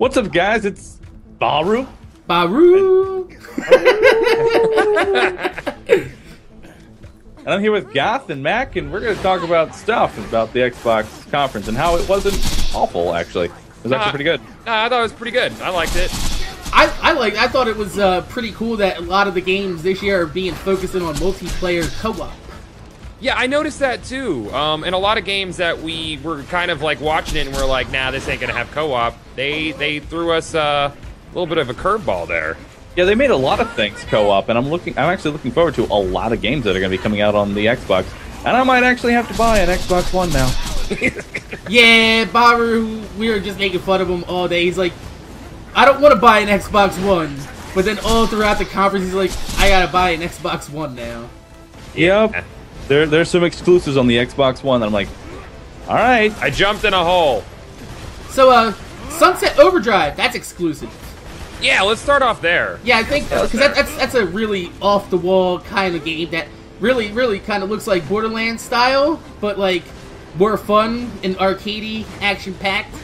What's up, guys? It's Bahroo. Bahroo. And I'm here with Goth and Mac, and we're going to talk about stuff about the Xbox conference and how it wasn't awful, actually. It was actually pretty good. I thought it was pretty good. I liked it. I thought it was pretty cool that a lot of the games this year are being focusing on multiplayer co-op. Yeah, I noticed that too. And a lot of games that we were kind of like watching it and we're like, nah, this ain't gonna have co-op. They threw us a little bit of a curveball there. Yeah, they made a lot of things co-op, and I'm actually looking forward to a lot of games that are going to be coming out on the Xbox. And I might actually have to buy an Xbox One now. Yeah, Bahroo, we were just making fun of him all day. He's like, I don't want to buy an Xbox One. But then all throughout the conference, he's like, I gotta buy an Xbox One now. Yep. There's some exclusives on the Xbox One that I'm like, all right. I jumped in a hole. So, Sunset Overdrive, that's exclusive. Yeah, let's start off there. Yeah, I think, because that's a really off-the-wall kind of game that really kind of looks like Borderlands style, but, like, more fun and arcadey, action-packed.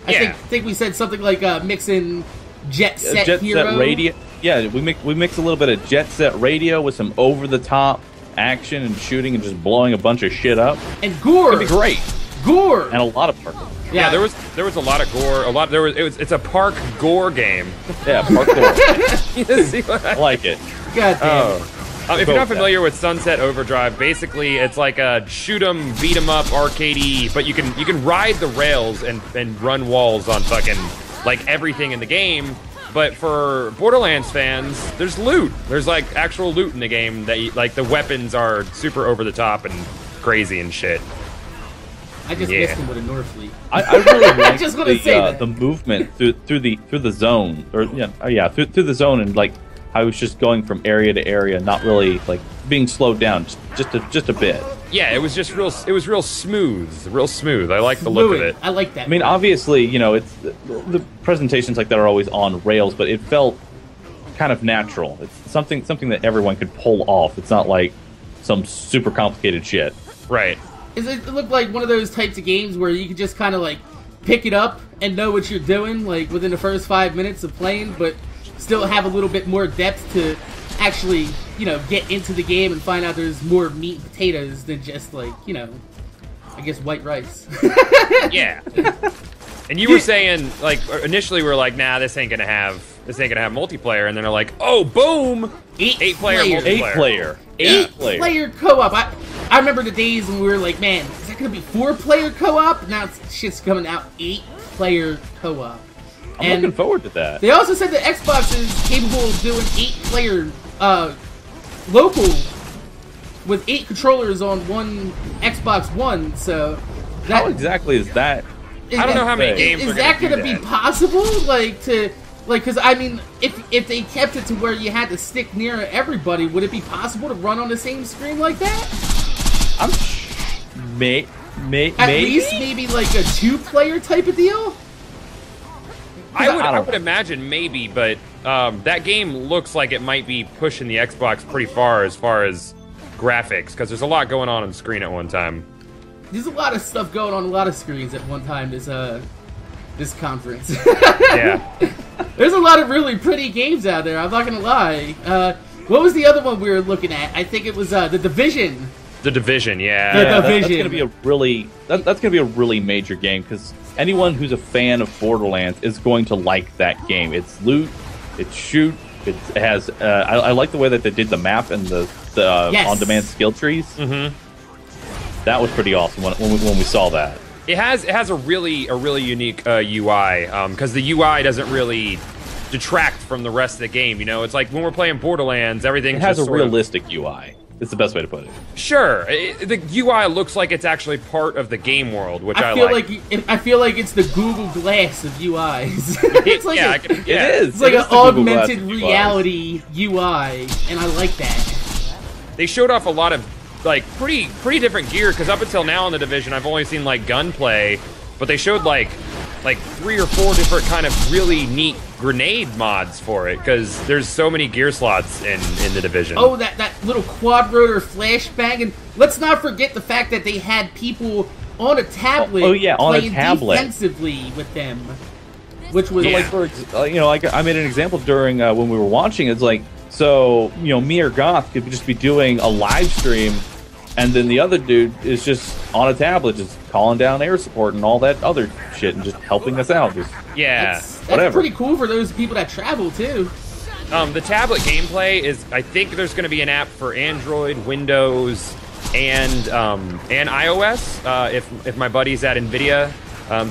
I think we said something like mixing Jet Set Hero. Set Radio. Yeah, we mix a little bit of Jet Set Radio with some over-the-top action and shooting and just blowing a bunch of shit up. And gore. It's gonna be great. Gore. And a lot of purple. Yeah, there was a lot of gore. It's a park gore game. Yeah, park gore. I like it. God damn. If you're not familiar with Sunset Overdrive, basically it's like a shoot 'em, beat 'em up, arcadey, but you can ride the rails and run walls on fucking like everything in the game. But for Borderlands fans, there's loot. There's like actual loot in the game that like the weapons are super over the top and crazy and shit. I just missed him with a Northfleet. I really like just want to say the movement through the zone, or through the zone, and like I was just going from area to area, not really like being slowed down, just a bit. Yeah, it was real smooth. I like the look of it. I like that. I mean, obviously, it's the presentations like that are always on rails, but it felt kind of natural. It's something that everyone could pull off. It's not like some super complicated shit. Right. It looked like one of those types of games where you could just kind of like pick it up and know what you're doing like within the first 5 minutes of playing, but still have a little bit more depth to actually, get into the game and find out there's more meat and potatoes than just like, I guess white rice. Yeah. And you were saying like initially we were like, nah, this ain't gonna have multiplayer, and then they're like, oh, boom, 8-player multiplayer. 8-player co-op. I remember the days when we were like, man, is that gonna be 4-player co-op? Now shit's coming out 8-player co-op. I'm looking forward to that. They also said that Xbox is capable of doing 8-player local with 8 controllers on one Xbox One. So how exactly is that? I don't know how many games is that going to be possible? Because I mean, if they kept it to where you had to stick near everybody, would it be possible to run on the same screen like that? At least maybe like a 2-player type of deal. I would imagine maybe, but that game looks like it might be pushing the Xbox pretty far as graphics, because there's a lot going on screen at one time. There's a lot of stuff going on a lot of screens at one time this conference. Yeah. There's a lot of really pretty games out there, I'm not gonna lie. What was the other one we were looking at? I think it was The Division. The Division, yeah. The Division. That's gonna be that's gonna be a really major game, because anyone who's a fan of Borderlands is going to like that game. It's loot, it's shoot, it has. I like the way that they did the map and the on-demand skill trees. Mm-hmm. That was pretty awesome when we saw that. It has a really unique UI, because the UI doesn't really detract from the rest of the game. It's like when we're playing Borderlands, everything has a realistic UI. It's the best way to put it. Sure, the UI looks like it's actually part of the game world, which I like. I feel like it's the Google Glass of UIs. It's like it is. It's like an augmented reality UI, and I like that. They showed off a lot of like pretty different gear, because up until now in the Division, I've only seen like gunplay, but they showed like 3 or 4 different kind of really neat grenade mods for it, because there's so many gear slots in the Division. Oh, that little quad rotor flashbang, and let's not forget the fact that they had people on a tablet on playing a tablet defensively with them. which was like like I made an example during when we were watching. It's like, so me or Goth could just be doing a live stream, and then the other dude is just on a tablet, just calling down air support and all that other shit, and just helping us out. Just, that's pretty cool for those people that travel too. The tablet gameplay is, I think there's going to be an app for Android, Windows, and iOS. If my buddies at NVIDIA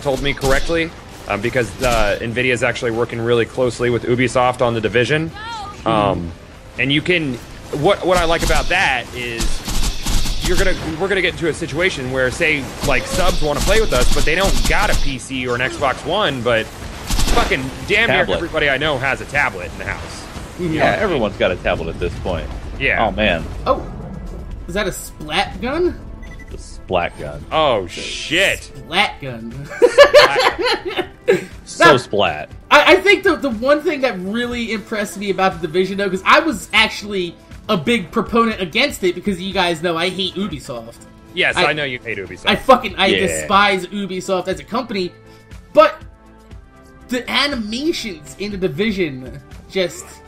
told me correctly, because NVIDIA is actually working really closely with Ubisoft on The Division. And you can, what I like about that is we're gonna get into a situation where, say, like, subs want to play with us, but they don't got a PC or an Xbox One, but fucking damn near everybody I know has a tablet in the house. Yeah, everyone's got a tablet at this point. Yeah. Oh man. Oh, is that a splat gun? The splat gun. Oh shit. Splat gun. So splat. I think the one thing that really impressed me about The Division, though, because I was actually a big proponent against it, because you guys know I hate Ubisoft. Yes, I know you hate Ubisoft. I despise Ubisoft as a company, but the animations in The Division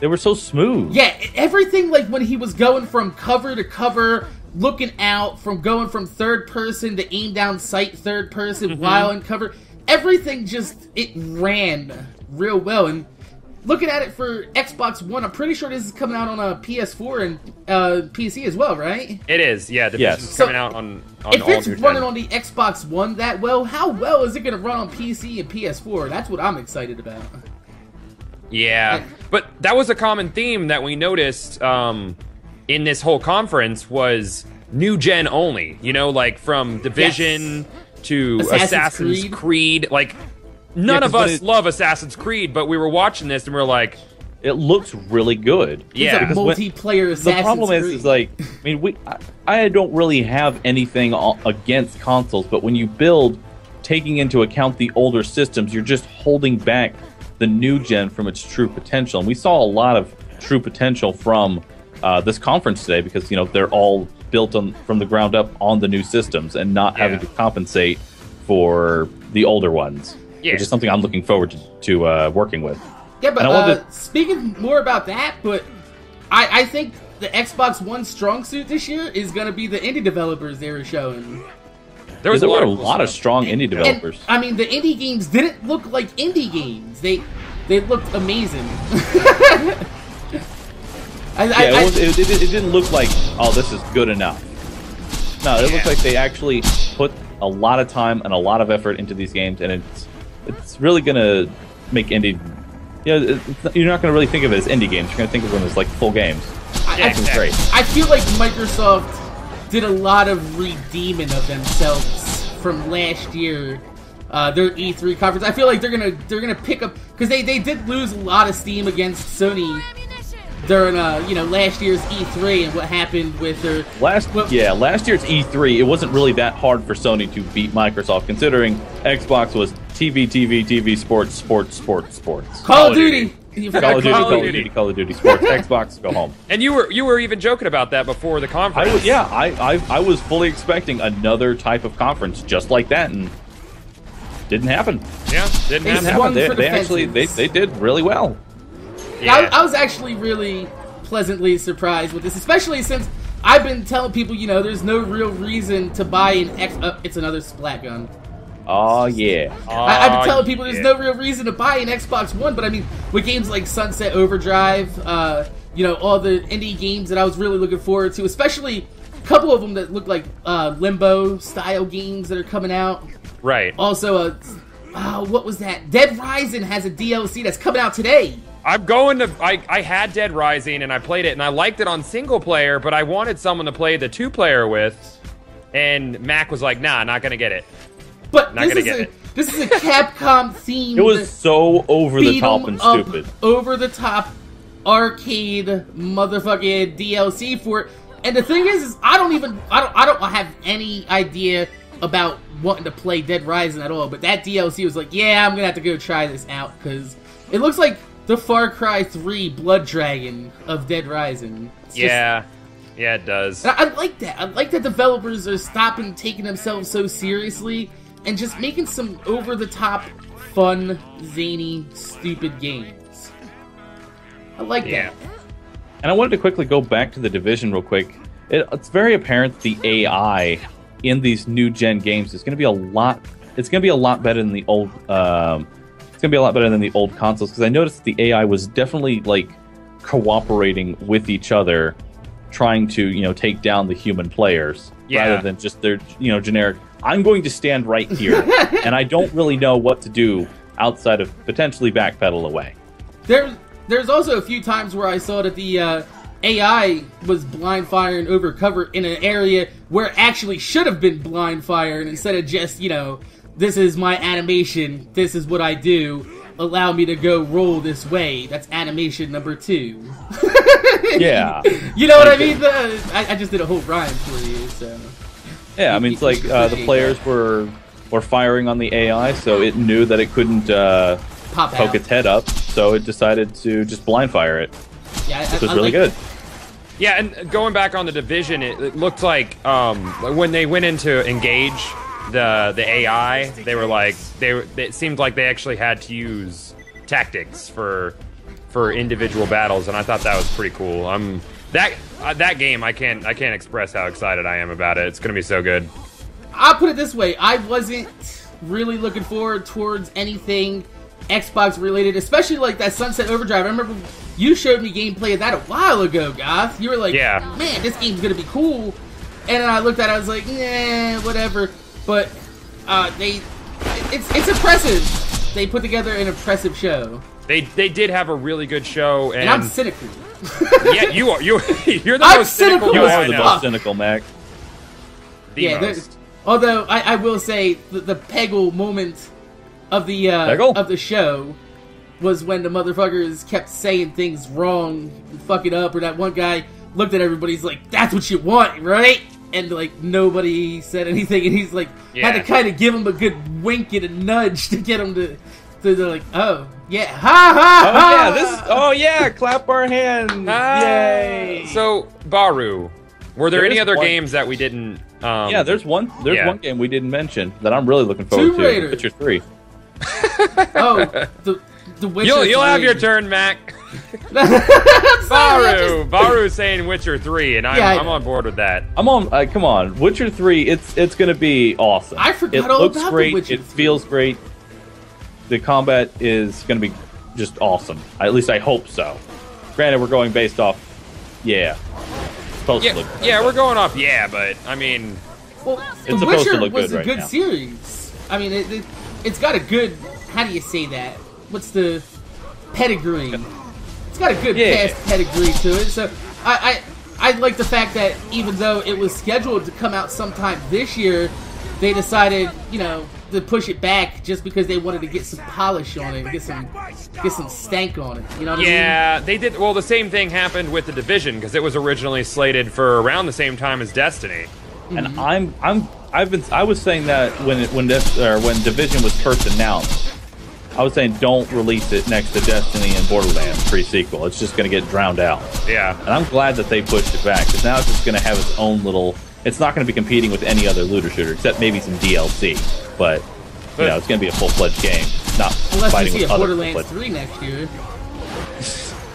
they were so smooth. Yeah, everything, like when he was going from cover to cover, looking out, from going from third person to aim down sight third person while in cover, everything it ran real well. And looking at it for Xbox One, I'm pretty sure this is coming out on a PS4 and PC as well, right? It is, yeah. Division's coming out on if all it's new running gen. on the Xbox One that well, how well is it going to run on PC and PS4? That's what I'm excited about. Yeah, but that was a common theme that we noticed in this whole conference was new gen only. Like from Division to Assassin's Creed. Like, none of us love Assassin's Creed, but we were watching this and we were like, it looks really good. Yeah, it's a multiplayer Assassin's Creed. The problem is like, I mean, I don't really have anything against consoles, but when you build, taking into account the older systems, you're just holding back the new gen from its true potential. And we saw a lot of true potential from this conference today, because they're all built from the ground up on the new systems and not having to compensate for the older ones, which is something I'm looking forward to working with. Yeah, but speaking more about that, but I think the Xbox One strong suit this year is going to be the indie developers they were showing. There were a lot of strong indie developers. And, I mean, the indie games didn't look like indie games. They looked amazing. It didn't look like, oh, this is good enough. No, it looked like they actually put a lot of time and a lot of effort into these games, and it's really going to make indie... you're not going to really think of it as indie games. You're going to think of them as, like, full games. That's great. I feel like Microsoft did a lot of redeeming of themselves from last year, their E3 conference. I feel like they're gonna pick up, because they did lose a lot of steam against Sony during last year's E3 and what happened with their last year's E3. It wasn't really that hard for Sony to beat Microsoft, considering Xbox was TV, sports. Call of Duty. Call of Duty sports. Xbox, go home. And you were even joking about that before the conference. I was fully expecting another type of conference just like that, and didn't happen. Yeah, didn't happen. They did really well. Yeah. I was actually really pleasantly surprised with this, especially since I've been telling people, there's no real reason to buy it's another splat gun. Oh, yeah. I've been telling people there's no real reason to buy an Xbox One, but I mean, with games like Sunset Overdrive, all the indie games that I was really looking forward to, especially a couple of them that look like Limbo-style games that are coming out. Right. Also, what was that? Dead Rising has a DLC that's coming out today. I had Dead Rising, and I played it, and I liked it on single player, but I wanted someone to play the two-player with, and Mac was like, nah, not gonna get it. But this is a Capcom theme. It was so over the top and stupid. Over the top arcade motherfucking DLC for it. And the thing is I don't have any idea about wanting to play Dead Rising at all. But that DLC was like, yeah, I'm gonna have to go try this out, because it looks like the Far Cry 3 Blood Dragon of Dead Rising. Yeah, it does. I like that. I like that developers are stopping taking themselves so seriously and just making some over-the-top fun, zany, stupid games. I like that. And I wanted to quickly go back to the Division real quick. It's very apparent the AI in these new gen games is going to be a lot. It's going to be a lot better than the old. It's going to be a lot better than the old consoles, because I noticed the AI was definitely like cooperating with each other, trying to take down the human players rather than just their generic. I'm going to stand right here, and I don't really know what to do outside of potentially backpedal away. There's also a few times where I saw that the AI was blind firing over cover in an area where it actually should have been blind firing, instead of just, this is my animation, this is what I do, allow me to go roll this way. That's animation number 2. Yeah. You know what I mean? I just did a whole rhyme for you, so... Yeah, I mean, it's like the players were firing on the AI, so it knew that it couldn't poke its head up, so it decided to just blind fire it. Yeah, Which was really good. Yeah, and going back on the Division, it looked like when they went into engage the AI, they were like it seemed like they actually had to use tactics for individual battles, and I thought that was pretty cool. That game, I can't express how excited I am about it. It's gonna be so good. I'll put it this way: I wasn't really looking forward towards anything Xbox related, especially like that Sunset Overdrive. I remember you showed me gameplay of that a while ago, Goth. You were like, man, this game's gonna be cool. And then I looked at it, I was like, nah, whatever. But it's impressive. They put together an impressive show. They did have a really good show, and I'm cynical. Yeah, you are. You're the most cynical. You are the most cynical, Mac. Although I will say the Peggle moment of the show was when the motherfuckers kept saying things wrong, fuck it up, or that one guy looked at everybody's like, "That's what you want, right?" And like nobody said anything, and he's like had to kind of give him a good wink and a nudge to get him to they're like, oh yeah, ha ha ha. Clap our hands, yay! So Bahroo, were there any other games that we didn't? There's one game we didn't mention that I'm really looking forward to. Witcher 3. The Witcher. You'll have your turn, Mac. Bahroo saying Witcher 3, and I'm on board with that. I'm on. Come on, Witcher 3. It's gonna be awesome. I forgot all about it. Looks great. It feels great. The combat is gonna be just awesome. At least I hope so. Granted, we're going based off. Supposed to look good, we're going off. But I mean, The Witcher was a good series. I mean, it's got a good. How do you say that? What's the pedigree? It's got a good past pedigree to it. So I like the fact that even though it was scheduled to come out sometime this year, they decided, to push it back just because they wanted to get some polish on it, get some stank on it. You know what I mean? Yeah, they did. Well, the same thing happened with the Division, because it was originally slated for around the same time as Destiny. And I was saying that when Division was first announced, I was saying don't release it next to Destiny and Borderlands pre-sequel. It's just going to get drowned out. Yeah. And I'm glad that they pushed it back, because now it's just going to have its own little... It's not going to be competing with any other looter shooter, except maybe some DLC. But it's going to be a full-fledged game. Not unless fighting we see with a other Borderlands 3 next year.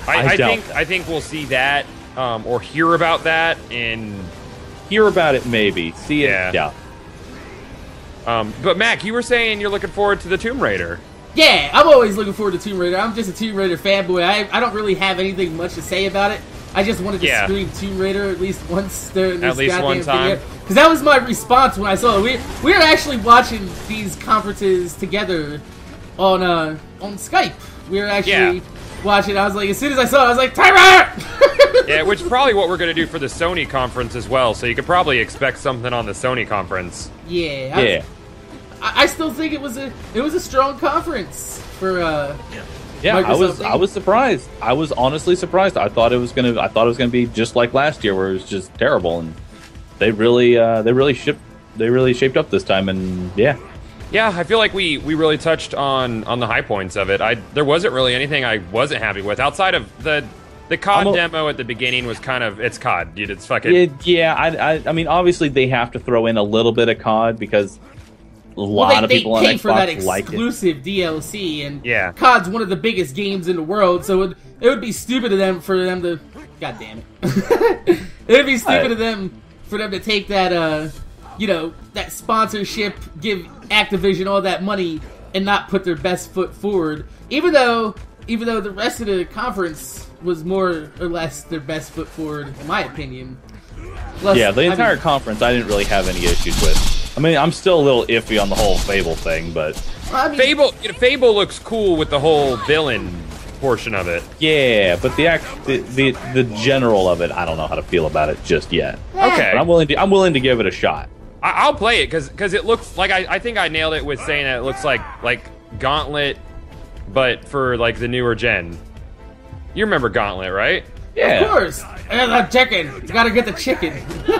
I think we'll see that, or hear about that in... Hear about it, maybe. See it, yeah. But Mac, you were saying you're looking forward to the Tomb Raider. Yeah, I'm always looking forward to Tomb Raider. I'm just a Tomb Raider fanboy. I don't really have anything much to say about it. I just wanted to stream Tomb Raider at least once during this goddamn video. Because that was my response when I saw it. We were actually watching these conferences together on Skype. We were actually watching. I was like, as soon as I saw it, I was like, timer! Yeah, which is probably what we're going to do for the Sony conference as well. So you could probably expect something on the Sony conference. Yeah. I still think it was a strong conference for Microsoft. I was surprised. I was honestly surprised. I thought it was gonna be just like last year, where it was just terrible, and they really shaped up this time, and yeah, I feel like we really touched on the high points of it. There wasn't really anything I wasn't happy with outside of the COD demo at the beginning was kind of, it's COD, dude. It's fucking I mean, obviously they have to throw in a little bit of COD because lot of people on pay for that Xbox like it. exclusive DLC, and Yeah. COD's one of the biggest games in the world, so it would be stupid of them for them to. God damn it! It would be stupid of them for them to take that, that sponsorship, give Activision all that money, and not put their best foot forward. Even though the rest of the conference was more or less their best foot forward, in my opinion. Plus, Yeah, the entire conference I didn't really have any issues with. I mean, I'm still a little iffy on the whole Fable thing, but Fable looks cool with the whole villain portion of it. yeah, but the general of it, I don't know how to feel about it just yet. Okay, But I'm willing to give it a shot. I'll play it because it looks like I think I nailed it with saying that it looks like Gauntlet, but for like the newer gen. You remember Gauntlet, right? Yeah, of course. And the chicken. You gotta get the chicken.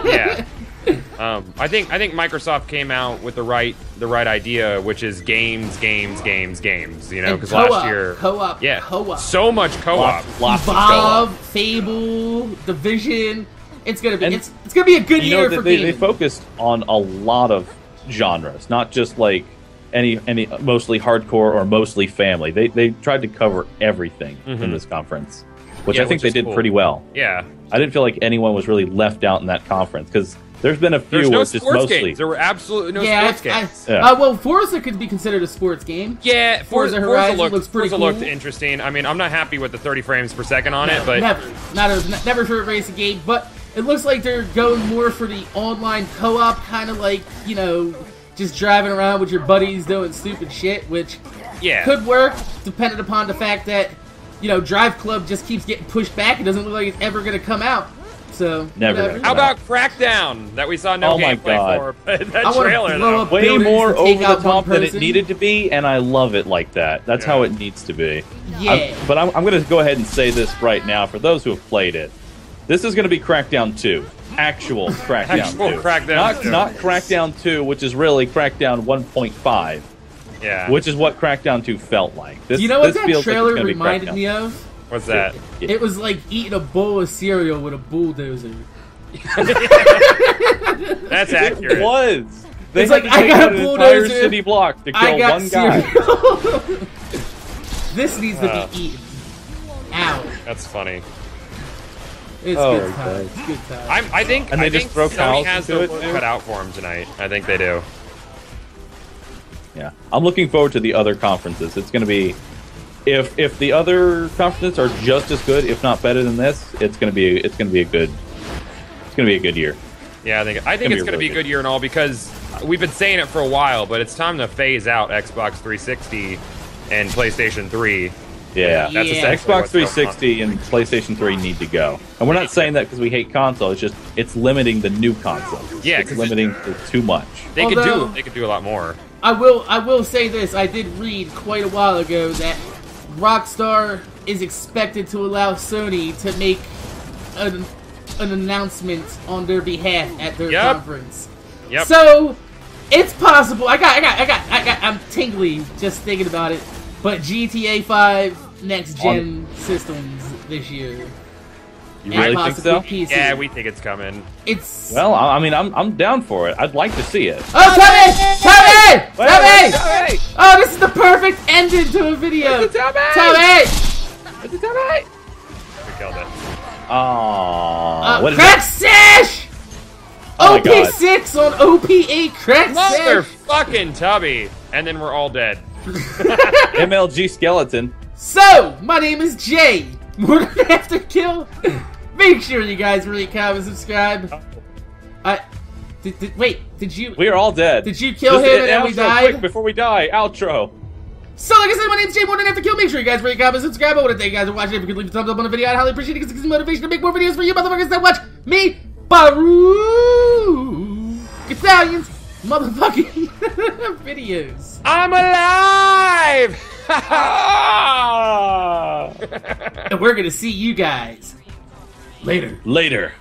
Yeah. I think Microsoft came out with the right idea, which is games. You know, because last year co-op, so much co-op. Lots of Evolve, co-op. Fable, Division. It's gonna be it's gonna be a good year for gaming. They focused on a lot of genres, not just like any mostly hardcore or mostly family. They tried to cover everything in this conference, which I think they did pretty well. Yeah, I didn't feel like anyone was really left out in that conference because there's been a few there's where no it's just sports mostly games. There were absolutely no sports games. Well, Forza could be considered a sports game. Yeah, Forza Horizon looks pretty Forza cool. looked interesting. I mean, I'm not happy with the 30 frames per second on it, but never for a racing game. But it looks like they're going more for the online co-op, kind of like just driving around with your buddies doing stupid shit, which could work, depending upon the fact that Drive Club just keeps getting pushed back. It doesn't look like it's ever going to come out. So Never. How about Crackdown that we saw no gameplay for? That trailer though. Way more over the top than it person. needed to be, and I love it like that. That's how it needs to be. Yeah. But I'm going to go ahead and say this right now for those who have played it. This is going to be Crackdown 2. Actual Crackdown 2. Crackdown 2. Not Crackdown 2, which is really Crackdown 1.5. Yeah. Which is what Crackdown 2 felt like. This, you know what this that feels trailer like it's reminded Crackdown. me of? What's that? It was like eating a bowl of cereal with a bulldozer. That's accurate. It was. It's had like, to I take got out a an bulldozer. entire city block to I kill got one guy. cereal. This needs to be eaten. Ow. That's funny. It's good time. It's good time. I think And they I just think throw Sony cows has into their it, work too? cut out for them tonight. I think they do. Yeah, I'm looking forward to the other conferences. It's going to be, if the other conferences are just as good, if not better than this, it's going to be a good year. Yeah, I think it's going to be a good year and all because we've been saying it for a while, but it's time to phase out Xbox 360 and PlayStation 3. Yeah, That's essentially Xbox what's going on. 360 and PlayStation 3 need to go. And we're not saying that because we hate console. It's just it's limiting the new console. Yeah, it's limiting it too much. They could do a lot more. I will say this. I did read quite a while ago that Rockstar is expected to allow Sony to make an announcement on their behalf at their conference. Yep. So it's possible. I'm tingly just thinking about it. But GTA 5 next gen systems this year. You really think so? PC. Yeah, we think it's coming. Well, I mean, I'm down for it. I'd like to see it. Oh, Tommy! Tommy! Oh, this is the perfect ending to a video. Tommy! We killed it. Aww. What is Crack that? Sesh! Oh my God. OP6 on OP8 Crack Mother Sesh! fucking Tubby. And then we're all dead. MLG Skeleton. So, my name is Jay. MorninAfterKill. Make sure you guys rate, comment, subscribe. Wait, did you... We are all dead. Did you kill him and then we outro, died? Quick, before we die, outro. So, like I said, my name's Jay MorninAfterKill. Make sure you guys rate, comment, subscribe. I want to thank you guys for watching. If you could leave a thumbs up on the video, I'd highly appreciate it because it gives me motivation to make more videos for you motherfuckers that watch me, Bahroo, Gothalions, motherfucking videos. I'm alive! And we're gonna see you guys later. Later.